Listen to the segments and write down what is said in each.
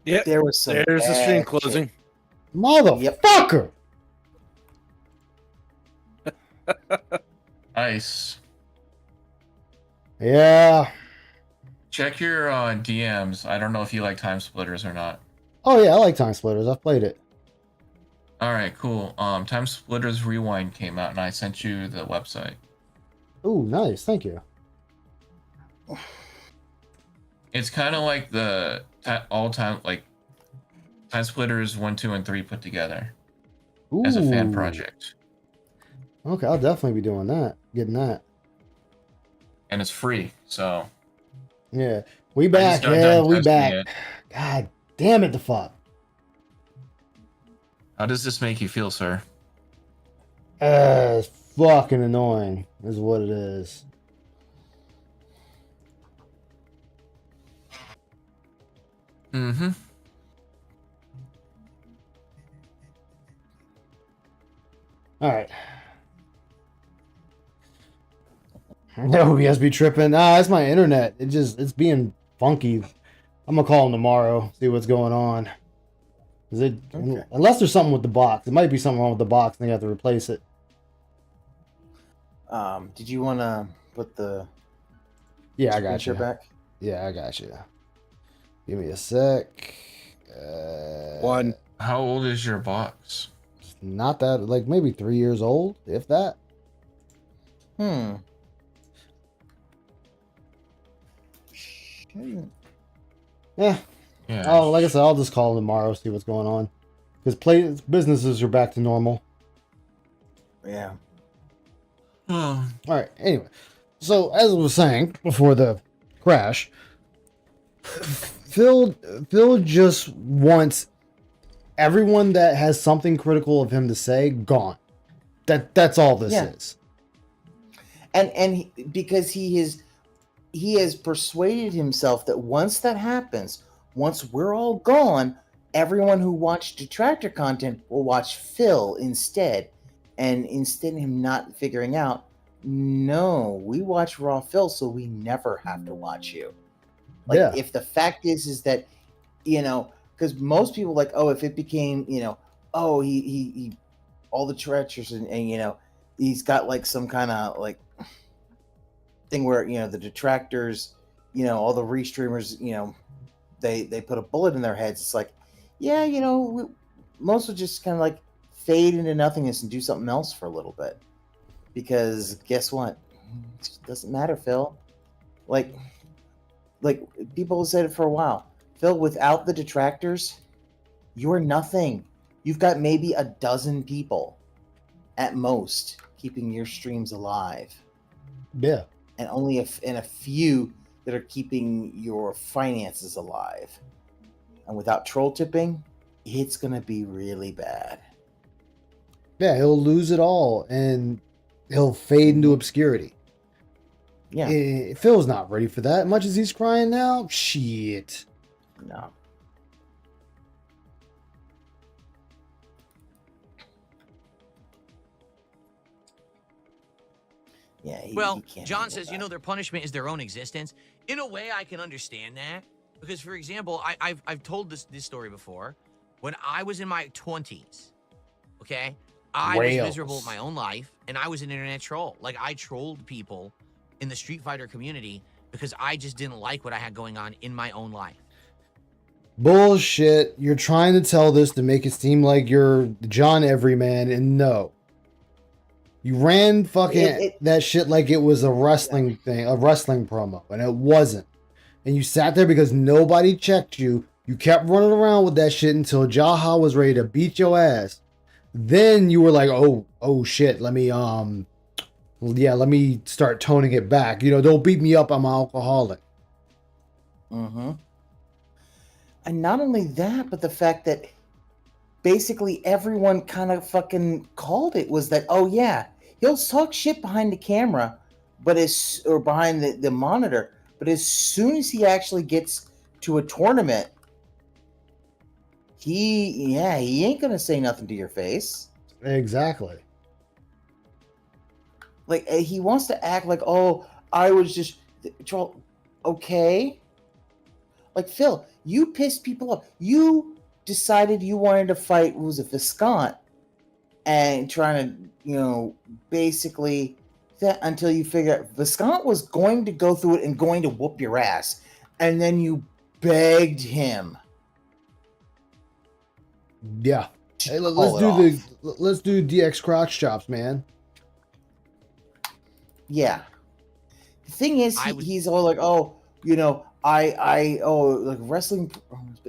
Yep. There was some There's the stream bad closing. shit. Motherfucker! Nice. Yeah. Check your DMs. I don't know if you like Time Splitters or not. Oh yeah, I like Time Splitters. I've played it. All right, cool. Time Splitters Rewind came out, and I sent you the website. Ooh, nice. Thank you. It's kind of like the all-time like Time Splitters 1, 2, and 3 put together Ooh. as a fan project, Okay, I'll definitely be doing that. Getting that. and it's free. So Yeah. We back. Yeah, we back. God damn it, the fuck. How does this make you feel, sir? It's fucking annoying, is what it is. Mm-hmm. All right. OBS be tripping. It's my internet. It's being funky. I'm gonna call him tomorrow, see what's going on. Is it unless there's something with the box? It might be something wrong with the box, and they have to replace it. Did you want to put the? Yeah, I got you. Back. Yeah, I got you. Give me a sec. One. How old is your box? Not that, like maybe 3 years old, if that. Yeah. Yeah. Oh, like I said, I'll just call tomorrow, see what's going on. Because businesses are back to normal. Yeah. All right. Anyway, so as I was saying before the crash, Phil just wants everyone that has something critical of him to say gone. That's all this is. And because he has persuaded himself that once that happens, once we're all gone, everyone who watched Detractor content will watch Phil instead. And instead of him not figuring out, no, we watch Raw Phil, so we never have to watch you. Like, if the fact is that, because most people like, oh, if it became, oh, he all the treacherous and he's got like some kind of like thing where, the detractors, all the restreamers, they put a bullet in their heads. It's like, yeah, most will just kind of like fade into nothingness and do something else for a little bit. Because guess what? It doesn't matter, Phil. Like people have said it for a while. Phil, without the detractors, you're nothing. You've got maybe a dozen people at most keeping your streams alive. Yeah. And only a few that are keeping your finances alive. And without troll tipping, it's going to be really bad. Yeah, he'll lose it all and he'll fade into obscurity. Yeah. Phil's not ready for that. Much as he's crying now, shit. No. Yeah. Well, John says, their punishment is their own existence. In a way, I can understand that. Because, for example, I've told this story before. When I was in my 20s, okay, I was miserable with my own life, and I was an internet troll. Like, I trolled people in the Street Fighter community because I just didn't like what I had going on in my own life. Bullshit. You're trying to tell this to make it seem like you're John Everyman, and no. You ran fucking that shit like it was a wrestling thing, a wrestling promo, and it wasn't. And you sat there because nobody checked you. You kept running around with that shit until Jaha was ready to beat your ass. Then you were like, oh shit, let me start toning it back. Don't beat me up, I'm an alcoholic. Mm-hmm. And not only that, but the fact that basically everyone kind of fucking called it was that, oh yeah, he'll talk shit behind the camera, or behind the monitor, but as soon as he actually gets to a tournament, he ain't gonna say nothing to your face. Exactly. Like, he wants to act like, oh, I was just troll. Okay. Like, Phil, you pissed people off. You decided you wanted to fight, what was it, Viscount, and trying to, basically, until you figure out Viscount was going to go through it and going to whoop your ass. And then you begged him. Yeah. Hey, let's do DX crotch chops, man. Yeah. The thing is, he's all like, oh, like wrestling.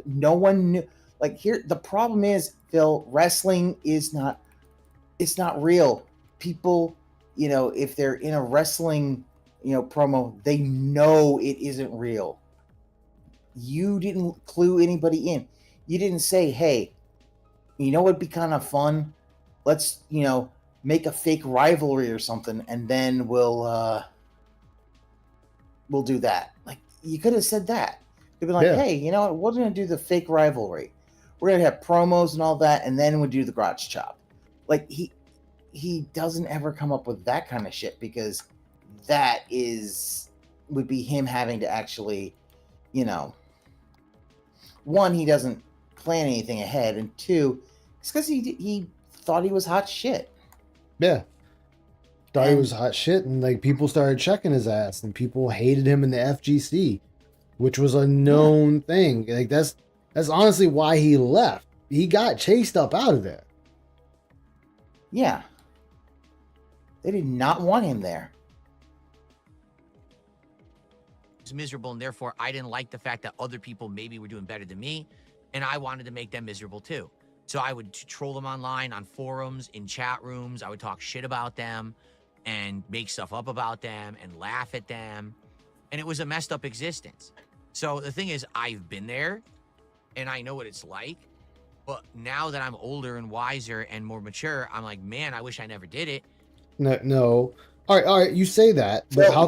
No one knew. Like, here, the problem is, Phil, wrestling is not. It's not real. People, if they're in a wrestling, promo, they know it isn't real. You didn't clue anybody in. You didn't say, hey, what'd be kind of fun? Let's, make a fake rivalry or something, and then we'll do that. Like, you could have said that. You'd be like, hey, you know what? We're going to do the fake rivalry. We're going to have promos and all that, and then we'll do the crotch chop. Like, he doesn't ever come up with that kind of shit, because that would be him having to actually, one, he doesn't plan anything ahead, and two, it's because he thought he was hot shit. Yeah. Thought he was hot shit, and like people started checking his ass, and people hated him in the FGC, which was a known thing. Like that's honestly why he left. He got chased up out of there. Yeah. They did not want him there. It's miserable, and therefore I didn't like the fact that other people maybe were doing better than me, and I wanted to make them miserable too. So I would troll them online, on forums, in chat rooms. I would talk shit about them and make stuff up about them and laugh at them. And it was a messed up existence. So the thing is, I've been there and I know what it's like. But now that I'm older and wiser and more mature, I'm like, man, I wish I never did it. No. All right. You say that, but So how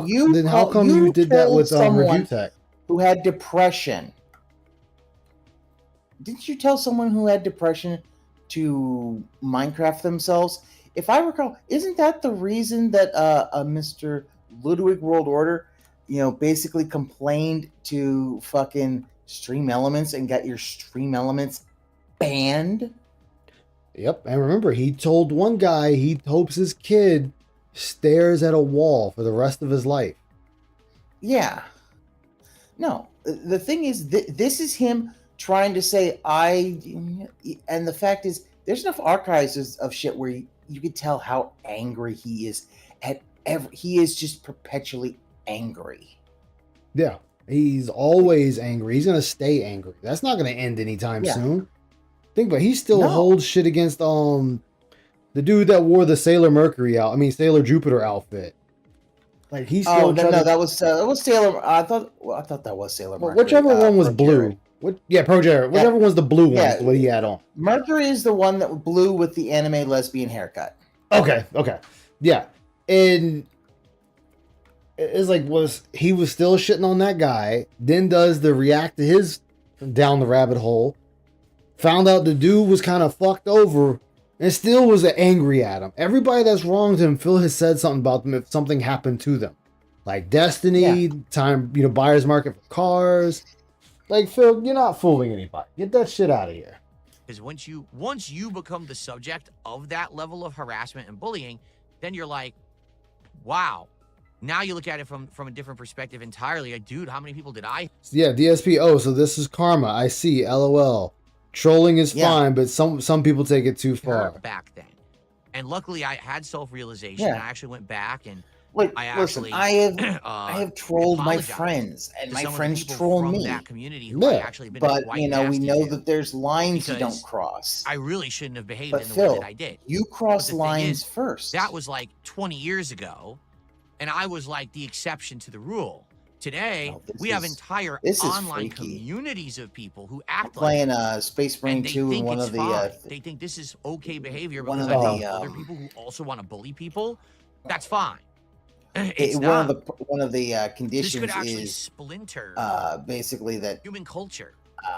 come you did that with Review Tech? Who had depression? Didn't you tell someone who had depression to Minecraft themselves? If I recall, isn't that the reason that Mr. Ludwig World Order, basically complained to fucking Stream Elements and got your Stream Elements banned? Yep, and remember, he told one guy he hopes his kid stares at a wall for the rest of his life. Yeah. No, the thing is, this is him trying to say, and the fact is, there's enough archives of shit where you could tell how angry he is he is just perpetually angry. Yeah, he's always angry. He's going to stay angry. That's not going to end anytime soon. Think about it. He still holds shit against the dude that wore the Sailor Jupiter outfit. Like he's still that was Sailor. I thought that was Sailor Mercury. Whichever one was blue. Pro Jared. Whichever one's the blue one is what he had on. Mercury is the one that was blue with the anime lesbian haircut. Okay. Yeah. And it's like he was still shitting on that guy, then does the react to his down the rabbit hole, found out the dude was kind of fucked over, and still was angry at him. Everybody that's wronged him, Phil has said something about them if something happened to them. Like Destiny, time, buyer's market for cars. Like, Phil, you're not fooling anybody. Get that shit out of here. Because once you become the subject of that level of harassment and bullying, then you're like, wow. Now you look at it from a different perspective entirely. Like, dude, how many people did I? Yeah, DSP. Oh, so this is karma. I see. LOL. Trolling is fine, but some people take it too far. Back then. And luckily, I had self-realization. I actually went back and I have trolled my friends, and my friends troll me. That community who I actually been but we know that there's lines you don't cross. I really shouldn't have behaved in the way that I did. You cross lines first. That was like 20 years ago, and I was like the exception to the rule. Today, we have entire online communities of people who act playing Space Marine 2 in one of the. They think this is okay behavior because I think other people who also want to bully people. That's fine. One of the conditions is splinter. Basically that human culture.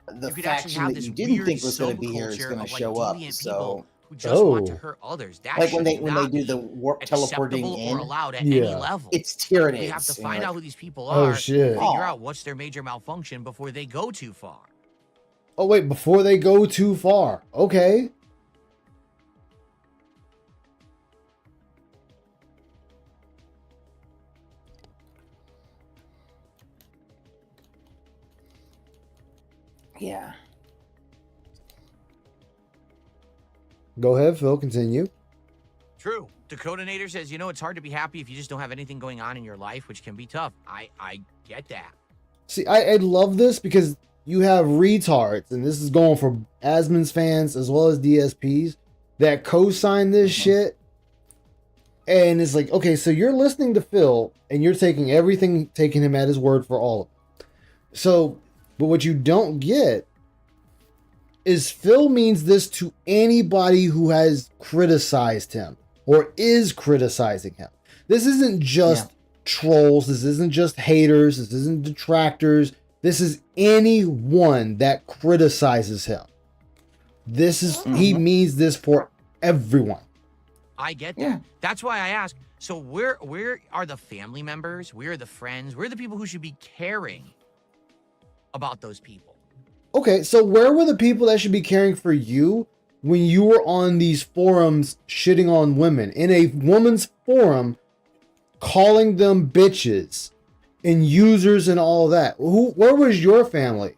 The faction that you didn't think was going to be here is going to show up. So who just want to Oh. hurt others. That Like should when they not do be the warp teleporting acceptable or in, allowed at Yeah. any level. it's tyranids. We have to find out who these people Oh, are, shit. figure Oh. out what's their major malfunction before they go too far. Oh wait, before they go too far. Okay. Yeah. Go ahead, Phil. Continue. True. Dakota Nader says, you know, it's hard to be happy if you just don't have anything going on in your life, which can be tough. I get that. See, I love this because you have retards, and this is going for Asmon's fans as well as DSPs that co-sign this shit. And it's like, okay, so you're listening to Phil and you're taking him at his word for all of it. So, but what you don't get is Phil means this to anybody who has criticized him or is criticizing him. This isn't just trolls. This isn't just haters. This isn't detractors. This is anyone that criticizes him. This is, he means this for everyone. I get that. Yeah. That's why I ask. So where are the family members? Where are the friends? Where are the people who should be caring about those people? Okay, so where were the people that should be caring for you when you were on these forums shitting on women? In a woman's forum, calling them bitches and users and all that. Where was your family?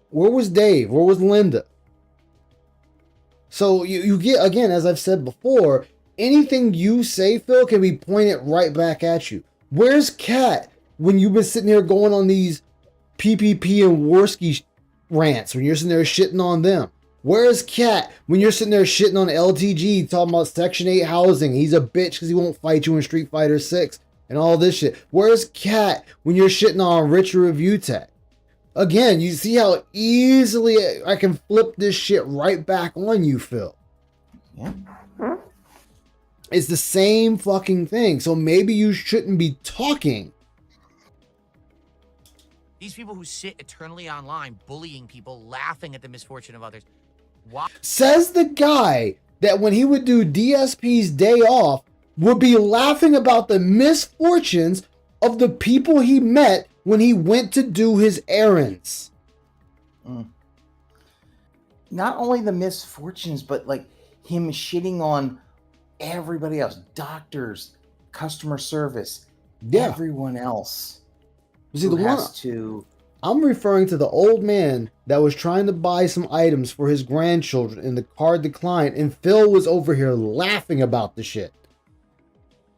Where was Dave? Where was Linda? So you get, again, as I've said before, anything you say, Phil, can be pointed right back at you. Where's Kat when you've been sitting here going on these PPP and Worski rants, when you're sitting there shitting on them? Where's Kat when you're sitting there shitting on LTG, talking about Section 8 housing? He's a bitch because he won't fight you in Street Fighter 6 and all this shit. Where's Kat when you're shitting on Richard Review Tech? Again, you see how easily I can flip this shit right back on you, Phil. Yeah. It's the same fucking thing. So maybe you shouldn't be talking. These people who sit eternally online, bullying people, laughing at the misfortune of others. Why? Says the guy that when he would do DSP's day off, would be laughing about the misfortunes of the people he met when he went to do his errands. Not only the misfortunes, but like him shitting on everybody else, doctors, customer service, everyone else. You see, the one to. I'm referring to the old man that was trying to buy some items for his grandchildren and the card declined, and Phil was over here laughing about the shit.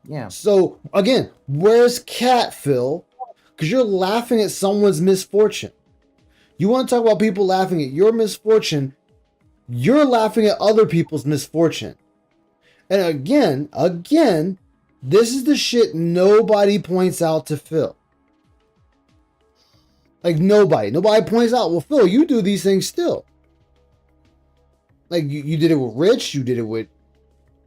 Yeah. So again, where's Kat, Phil? Because you're laughing at someone's misfortune. You want to talk about people laughing at your misfortune, you're laughing at other people's misfortune. And again, this is the shit nobody points out to Phil. Like nobody points out, well, Phil, you do these things still. Like you did it with Rich, you did it with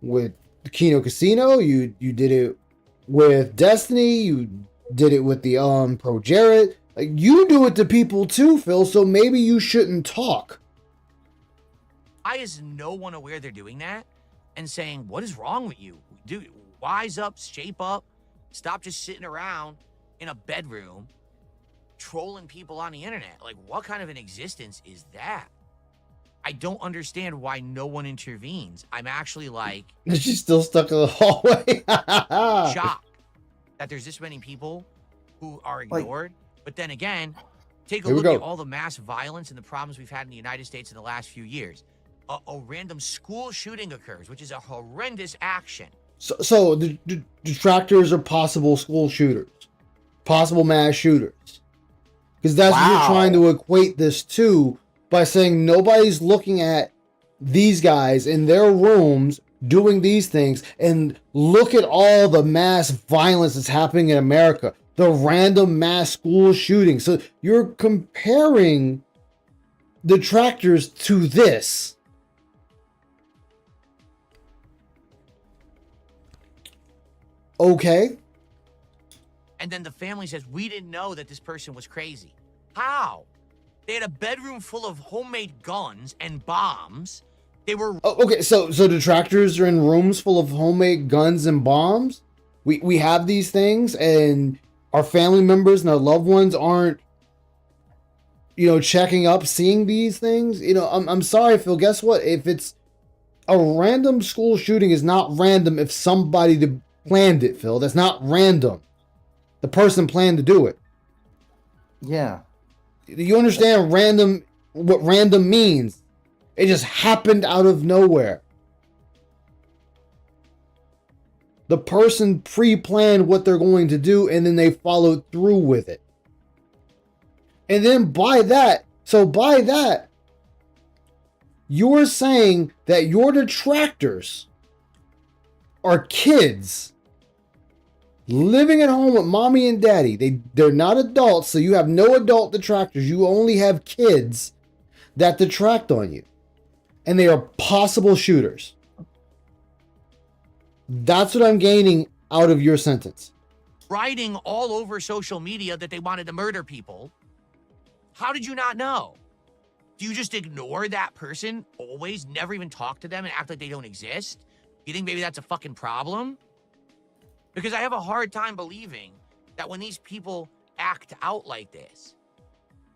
the Kino Casino, you did it with Destiny, you did it with the Pro Jared. Like you do it to people too, Phil, so maybe you shouldn't talk. Why is no one aware they're doing that and saying, what is wrong with you? Dude, wise up, shape up, stop just sitting around in a bedroom trolling people on the internet. Like, what kind of an existence is that? I don't understand why no one intervenes. I'm actually like... She's still stuck in the hallway. shocked that there's this many people who are ignored. But then again, take a look at all the mass violence and the problems we've had in the United States in the last few years. A random school shooting occurs, which is a horrendous action. So the detractors are possible school shooters, possible mass shooters. Because that's what you're trying to equate this to by saying nobody's looking at these guys in their rooms doing these things, and look at all the mass violence that's happening in America, the random mass school shootings. So you're comparing detractors to this. Okay. And then the family says, we didn't know that this person was crazy. How? They had a bedroom full of homemade guns and bombs, They were. Oh, okay, so detractors are in rooms full of homemade guns and bombs. We have these things, and our family members and our loved ones aren't, checking up, seeing these things. I'm sorry, Phil. Guess what? If it's a random school shooting, is not random if somebody planned it, Phil. That's not random. The person planned to do it. Yeah. Do you understand what random means? It just happened out of nowhere. The person pre-planned what they're going to do, and then they followed through with it. And then by that, you're saying that your detractors are kids living at home with mommy and daddy. They're not adults, so you have no adult detractors. You only have kids that detract on you. And they are possible shooters. That's what I'm gaining out of your sentence. Writing all over social media that they wanted to murder people. How did you not know? Do you just ignore that person always, never even talk to them and act like they don't exist? You think maybe that's a fucking problem? Because I have a hard time believing that when these people act out like this,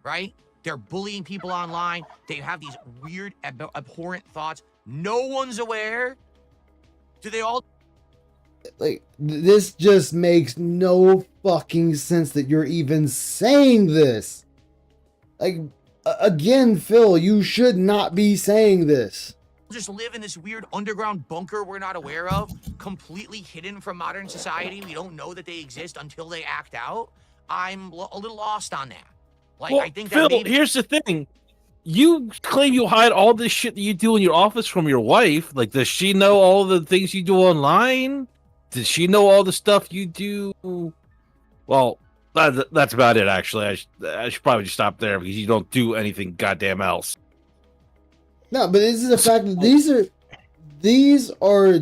right? They're bullying people online. They have these weird, abhorrent thoughts. No one's aware. Do they all? Like, this just makes no fucking sense that you're even saying this. Like, again, Phil, you should not be saying this. Just live in this weird underground bunker we're not aware of, completely hidden from modern society. We don't know that they exist until they act out. I'm a little lost on that. Like, well, I think Phil, that here's the thing. You claim you hide all this shit that you do in your office from your wife. Like, does she know all the things you do online? Does she know all the stuff you do? Well, that's about it, actually. I should probably just stop there because you don't do anything goddamn else. No, but this is the fact that these are.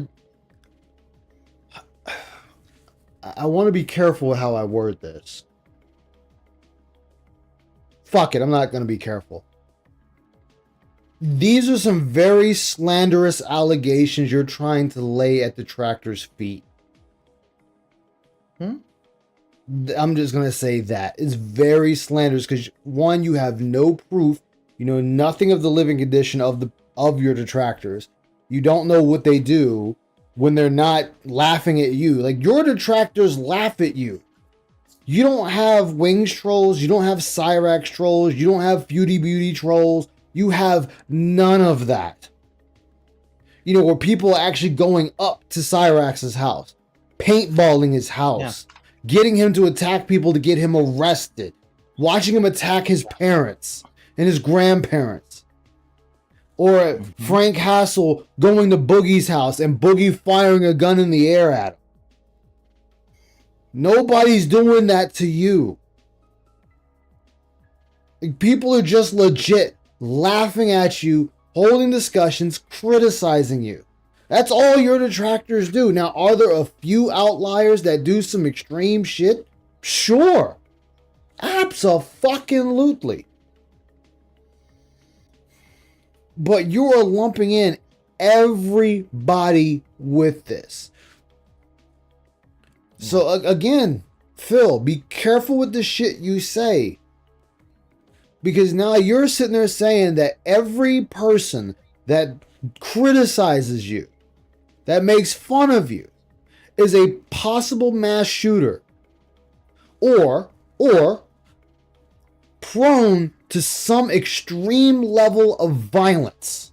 I want to be careful with how I word this. Fuck it, I'm not going to be careful. These are some very slanderous allegations you're trying to lay at detractors' feet. I'm just going to say that. It's very slanderous because, one, you have no proof. You know nothing of the living condition of your detractors. You don't know what they do when they're not laughing at you. Like, your detractors laugh at you. You don't have Wings trolls. You don't have Cyrax trolls. You don't have Beauty Beauty trolls. You have none of that. Where people are actually going up to Cyrax's house, paintballing his house, getting him to attack people to get him arrested, watching him attack his parents and his grandparents. Or Frank Hassel going to Boogie's house and Boogie firing a gun in the air at him. Nobody's doing that to you. People are just legit laughing at you, holding discussions, criticizing you. That's all your detractors do. Now, are there a few outliers that do some extreme shit? Sure. Abso-fucking-lutely. But you are lumping in everybody with this. So again, Phil, be careful with the shit you say. Because now you're sitting there saying that every person that criticizes you, that makes fun of you, is a possible mass shooter. Or prone to some extreme level of violence.